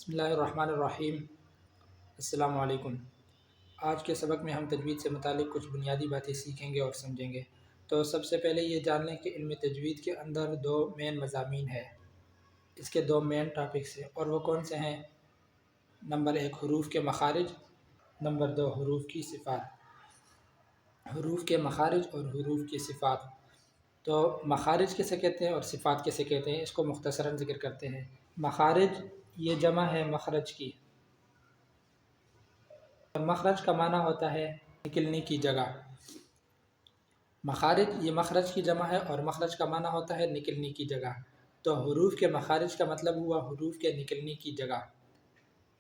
بسم اللہ الرحمن الرحیم۔ السلام علیکم۔ آج کے سبق میں ہم تجوید سے متعلق کچھ بنیادی باتیں سیکھیں گے اور سمجھیں گے۔ تو سب سے پہلے یہ جان لیں کہ علم تجوید کے اندر دو مین مضامین ہیں، اس کے دو مین ٹاپکس ہیں، اور وہ کون سے ہیں؟ نمبر 1 حروف کے مخارج، نمبر 2 حروف کی صفات۔ حروف کے مخارج اور حروف کی صفات۔ تو مخارج کسے کہتے ہیں اور صفات کسے کہتے ہیں، اس کو مختصراً ذکر کرتے ہیں۔ مخارج یہ جمع ہے مخرج کی، اور مخرج کا معنی ہوتا ہے نکلنے کی جگہ۔ مخارج یہ مخرج کی جمع ہے اور مخرج کا معنی ہوتا ہے نکلنے کی جگہ۔ تو حروف کے مخارج کا مطلب ہوا حروف کے نکلنے کی جگہ۔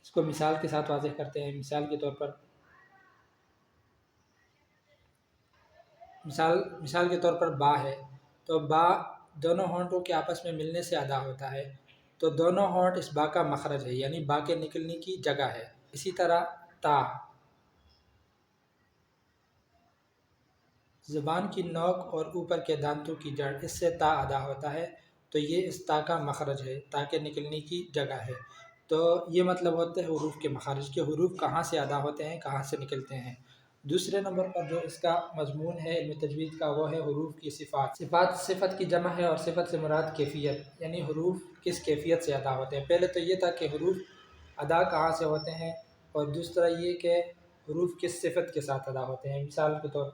اس کو مثال کے ساتھ واضح کرتے ہیں۔ مثال کے طور پر با ہے، تو با دونوں ہونٹوں کے آپس میں ملنے سے ادا ہوتا ہے، تو دونوں ہونٹ اس با کا مخرج ہے، یعنی با کے نکلنے کی جگہ ہے۔ اسی طرح تا، زبان کی نوک اور اوپر کے دانتوں کی جڑ، اس سے تا ادا ہوتا ہے، تو یہ اس تا کا مخرج ہے، تا کے نکلنے کی جگہ ہے۔ تو یہ مطلب ہوتا ہے حروف کے مخارج کے، حروف کہاں سے ادا ہوتے ہیں، کہاں سے نکلتے ہیں۔ دوسرے نمبر پر جو اس کا مضمون ہے علم تجوید کا، وہ ہے حروف کی صفات۔ صفات صفت کی جمع ہے، اور صفت سے مراد کیفیت، یعنی حروف کس کیفیت سے ادا ہوتے ہیں۔ پہلے تو یہ تھا کہ حروف ادا کہاں سے ہوتے ہیں، اور دوسرا یہ کہ حروف کس صفت کے ساتھ ادا ہوتے ہیں۔ مثال کے طور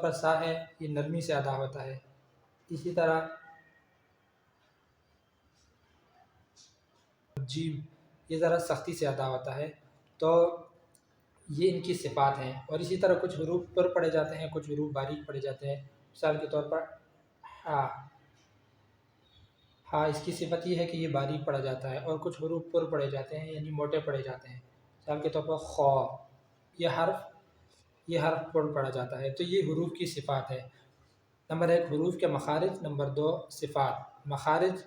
پر سا ہے، یہ نرمی سے ادا ہوتا ہے۔ اسی طرح جیم، یہ ذرا سختی سے ادا ہوتا ہے، تو یہ ان کی صفات ہیں۔ اور اسی طرح کچھ حروف پر پڑھے جاتے ہیں، کچھ حروف باریک پڑھے جاتے ہیں۔ مثال کے طور پر ہا، ہا اس کی صفت یہ ہے کہ یہ باریک پڑھا جاتا ہے، اور کچھ حروف پر پڑھے جاتے ہیں، یعنی موٹے پڑھے جاتے ہیں۔ مثال کے طور پر خو، یہ حرف پر پڑھا جاتا ہے، تو یہ حروف کی صفات ہے۔ نمبر 1 حروف کے مخارج، نمبر 2 صفات۔ مخارج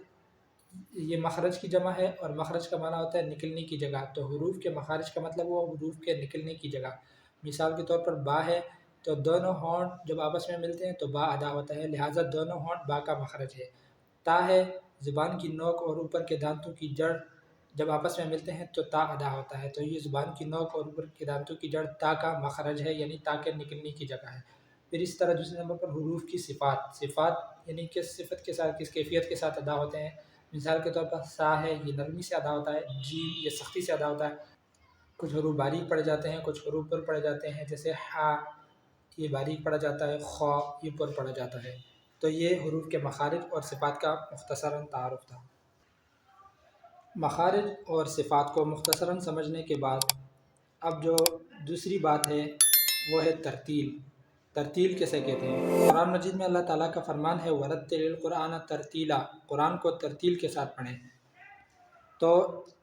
یہ مخرج کی جمع ہے، اور مخرج کا معنی ہوتا ہے نکلنے کی جگہ، تو حروف کے مخارج کا مطلب وہ حروف کے نکلنے کی جگہ۔ مثال کے طور پر با ہے، تو دونوں ہونٹ جب آپس میں ملتے ہیں تو با ادا ہوتا ہے، لہٰذا دونوں ہونٹ با کا مخرج ہے۔ تا ہے، زبان کی نوک اور اوپر کے دانتوں کی جڑ جب آپس میں ملتے ہیں تو تا ادا ہوتا ہے، تو یہ زبان کی نوک اور اوپر کے دانتوں کی جڑ تا کا مخرج ہے، یعنی تا کے نکلنے کی جگہ ہے۔ پھر اس طرح دوسرے نمبر پر حروف کی صفات۔ صفات یعنی کس صفت کے ساتھ، کس کیفیت کے ساتھ ادا ہوتے ہیں۔ مثال کے طور پر سا ہے، یہ نرمی سے ادا ہوتا ہے، جیم یہ سختی سے ادا ہوتا ہے۔ کچھ حروف باریک پڑھے جاتے ہیں، کچھ حروف پر پڑھے جاتے ہیں، جیسے ہا یہ باریک پڑھا جاتا ہے، خو یہ پر پڑھا جاتا ہے۔ تو یہ حروف کے مخارج اور صفات کا مختصراً تعارف تھا۔ مخارج اور صفات کو مختصراً سمجھنے کے بعد اب جو دوسری بات ہے وہ ہے ترتیل۔ ترتیل کسے کہتے ہیں؟ قرآن مجید میں اللہ تعالیٰ کا فرمان ہے وَرَتِّلِ الْقُرْآنَ تَرْتِیلًا، قرآن کو ترتیل کے ساتھ پڑھیں۔ تو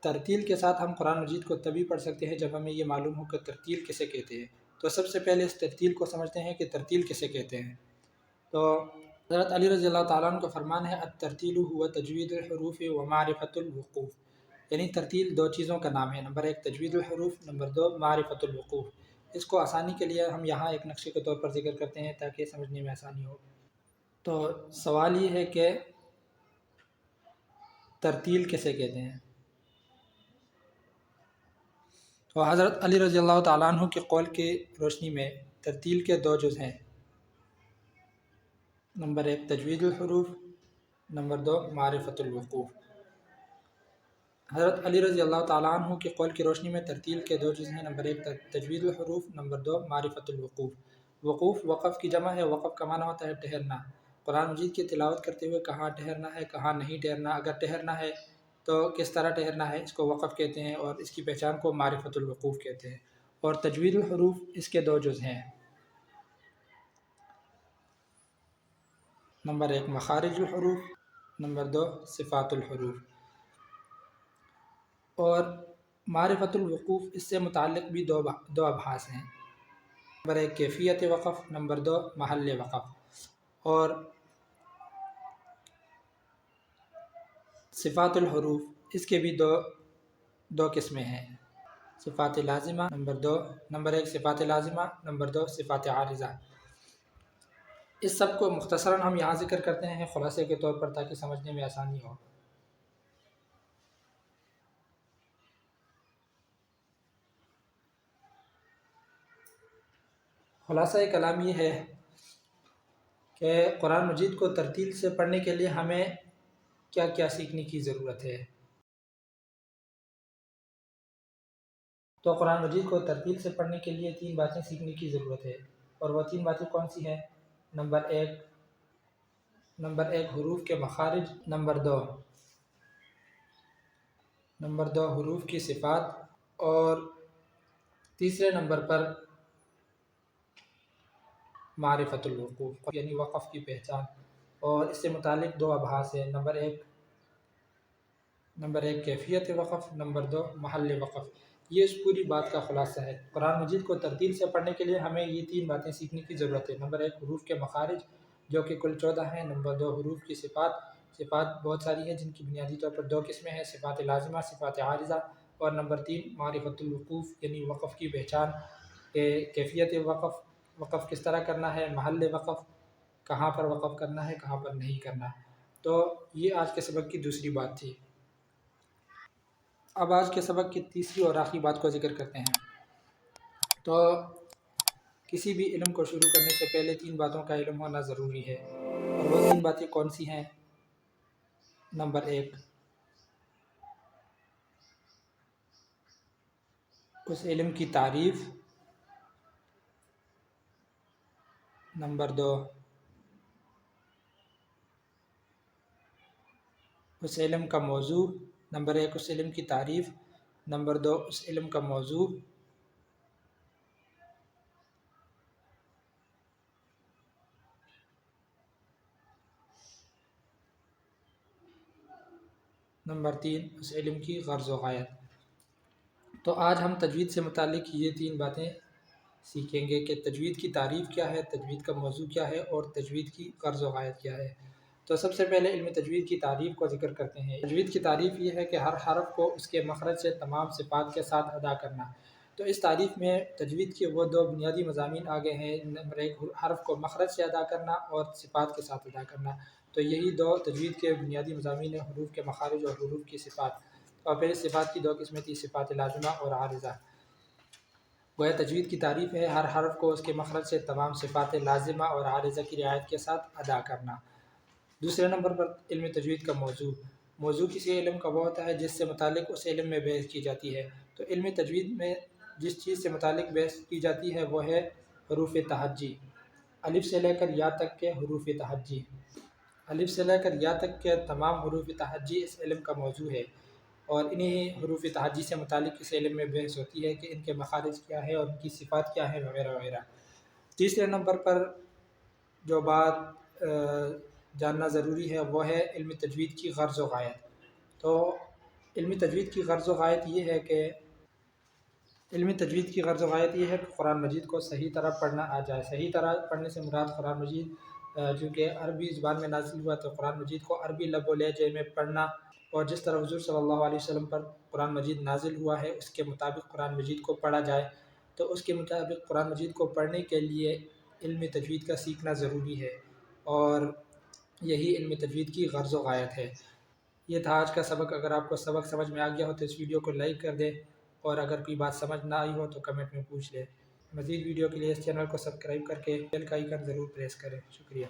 ترتیل کے ساتھ ہم قرآن مجید کو تبھی پڑھ سکتے ہیں جب ہمیں یہ معلوم ہو کہ ترتیل کسے کہتے ہیں۔ تو سب سے پہلے اس ترتیل کو سمجھتے ہیں کہ ترتیل کسے کہتے ہیں۔ تو حضرت علی رضی اللہ تعالیٰ عنہ کا فرمان ہے الترتیل هو تجوید الحروف ومعرفۃ الوقوف، یعنی ترتیل دو چیزوں کا نام ہے، نمبر 1 تجوید الحروف، نمبر 2 معرفۃ الوقوف۔ اس کو آسانی کے لیے ہم یہاں ایک نقشے کے طور پر ذکر کرتے ہیں تاکہ سمجھنے میں آسانی ہو۔ تو سوال یہ ہے کہ ترتیل کسے کہتے ہیں؟ تو حضرت علی رضی اللہ تعالیٰ عنہ کے قول کی روشنی میں ترتیل کے دو جز ہیں، نمبر 1 تجوید الحروف، نمبر 2 معرفۃ الوقوف۔ حضرت علی رضی اللہ تعالیٰ عنہ کے قول کی روشنی میں ترتیل کے دو جز ہیں، نمبر 1 تجوید الحروف، نمبر 2 معرفۃ الوقوف۔ وقوف وقف کی جمع ہے، وقف کا معنی ہوتا ہے ٹھہرنا۔ قرآن مجید کی تلاوت کرتے ہوئے کہاں ٹھہرنا ہے، کہاں نہیں ٹھہرنا، اگر ٹھہرنا ہے تو کس طرح ٹھہرنا ہے، اس کو وقف کہتے ہیں، اور اس کی پہچان کو معرفۃ الوقوف کہتے ہیں۔ اور تجوید الحروف اس کے دو جز ہیں، نمبر 1 مخارج الحروف، نمبر 2 صفات الحروف۔ اور معرفۃ الوقوف اس سے متعلق بھی دو ابحاث ہیں، نمبر 1 کیفیت وقف، نمبر 2 محل وقف۔ اور صفات الحروف اس کے بھی دو قسمیں ہیں، صفات لازمہ، نمبر 1 صفات لازمہ، نمبر 2 صفات عارضہ۔ اس سب کو مختصراً ہم یہاں ذکر کرتے ہیں خلاصے کے طور پر تاکہ سمجھنے میں آسانی ہو۔ خلاصہ کلام یہ ہے کہ قرآن مجید کو ترتیل سے پڑھنے کے لیے ہمیں کیا کیا سیکھنے کی ضرورت ہے۔ تو قرآن مجید کو ترتیل سے پڑھنے کے لیے 3 باتیں سیکھنے کی ضرورت ہے، اور وہ 3 باتیں کون سی ہیں؟ نمبر ایک حروف کے مخارج، نمبر دو حروف کی صفات، اور تیسرے نمبر پر معرفت الوقوف یعنی وقف کی پہچان، اور اس سے متعلق 2 ابحاث ہیں۔ نمبر ایک کیفیت وقف، نمبر 2 محل وقف۔ یہ اس پوری بات کا خلاصہ ہے۔ قرآن مجید کو ترتیل سے پڑھنے کے لیے ہمیں یہ 3 باتیں سیکھنے کی ضرورت ہے۔ نمبر 1 حروف کے مخارج جو کہ کل 14 ہیں۔ نمبر 2 حروف کی صفات بہت ساری ہیں جن کی بنیادی طور پر 2 قسمیں ہیں، صفات لازمہ، صفات عارضہ، اور نمبر 3 معرفت الوقوف یعنی وقف کی پہچان، کہ کیفیت وقف کس طرح کرنا ہے، محل وقف کہاں پر وقف کرنا ہے، کہاں پر نہیں کرنا۔ تو یہ آج کے سبق کی دوسری بات تھی۔ اب آج کے سبق کی تیسری اور آخری بات کو ذکر کرتے ہیں۔ تو کسی بھی علم کو شروع کرنے سے پہلے 3 باتوں کا علم ہونا ضروری ہے، اور وہ 3 باتیں کون سی ہیں؟ نمبر 1 اس علم کی تعریف، نمبر 2 اس علم کا موضوع، نمبر 1 اس علم کی تعریف، نمبر 2 اس علم کا موضوع، نمبر 3 اس علم کی غرض و غایت۔ تو آج ہم تجوید سے متعلق یہ 3 باتیں سیکھیں گے کہ تجوید کی تعریف کیا ہے، تجوید کا موضوع کیا ہے، اور تجوید کی غرض و غایت کیا ہے۔ تو سب سے پہلے علم تجوید کی تعریف کو ذکر کرتے ہیں۔ تجوید کی تعریف یہ ہے کہ ہر حرف کو اس کے مخرج سے تمام صفات کے ساتھ ادا کرنا۔ تو اس تعریف میں تجوید کے وہ 2 بنیادی مضامین آگے ہیں، نمبر 1 حرف کو مخرج سے ادا کرنا اور صفات کے ساتھ ادا کرنا۔ تو یہی 2 تجوید کے بنیادی مضامین ہیں، حروف کے مخارج اور حروف کی صفات۔ اور پھر صفات کی 2 قسمیں تھیں، صفات لازمہ اور عارضہ۔ گویا تجوید کی تعریف ہے ہر حرف کو اس کے مخرج سے تمام صفات لازمہ اور عارضہ کی رعایت کے ساتھ ادا کرنا۔ دوسرے نمبر پر علم تجوید کا موضوع کسی علم کا وہ ہوتا ہے جس سے متعلق اس علم میں بحث کی جاتی ہے۔ تو علم تجوید میں جس چیز سے متعلق بحث کی جاتی ہے وہ ہے حروف تہجی، الف سے لے کر یا تک کے حروف تہجی۔ الف سے لے کر یا تک کے تمام حروف تہجی اس علم کا موضوع ہے، اور انہی حروف تہجی سے متعلق اس علم میں بحث ہوتی ہے کہ ان کے مخارج کیا ہے اور ان کی صفات کیا ہے وغیرہ وغیرہ۔ تیسرے نمبر پر جو بات جاننا ضروری ہے وہ ہے علم تجوید کی غرض و غایت۔ تو علم تجوید کی غرض و غایت یہ ہے کہ قرآن مجید کو صحیح طرح پڑھنا آ جائے۔ صحیح طرح پڑھنے سے مراد قرآن مجید چونکہ عربی زبان میں نازل ہوا تو قرآن مجید کو عربی لب و لہجے میں پڑھنا، اور جس طرح حضور صلی اللہ علیہ وسلم پر قرآن مجید نازل ہوا ہے اس کے مطابق قرآن مجید کو پڑھا جائے۔ تو اس کے مطابق قرآن مجید کو پڑھنے کے لیے علم تجوید کا سیکھنا ضروری ہے، اور یہی علم تجوید کی غرض و غایت ہے۔ یہ تھا آج کا سبق۔ اگر آپ کو سبق سمجھ میں آ گیا ہو تو اس ویڈیو کو لائک کر دیں، اور اگر کوئی بات سمجھ نہ آئی ہو تو کمنٹ میں پوچھ لیں۔ مزید ویڈیو کے لیے اس چینل کو سبسکرائب کر کے بیل کا آئیکن ضرور پریس کریں۔ شکریہ۔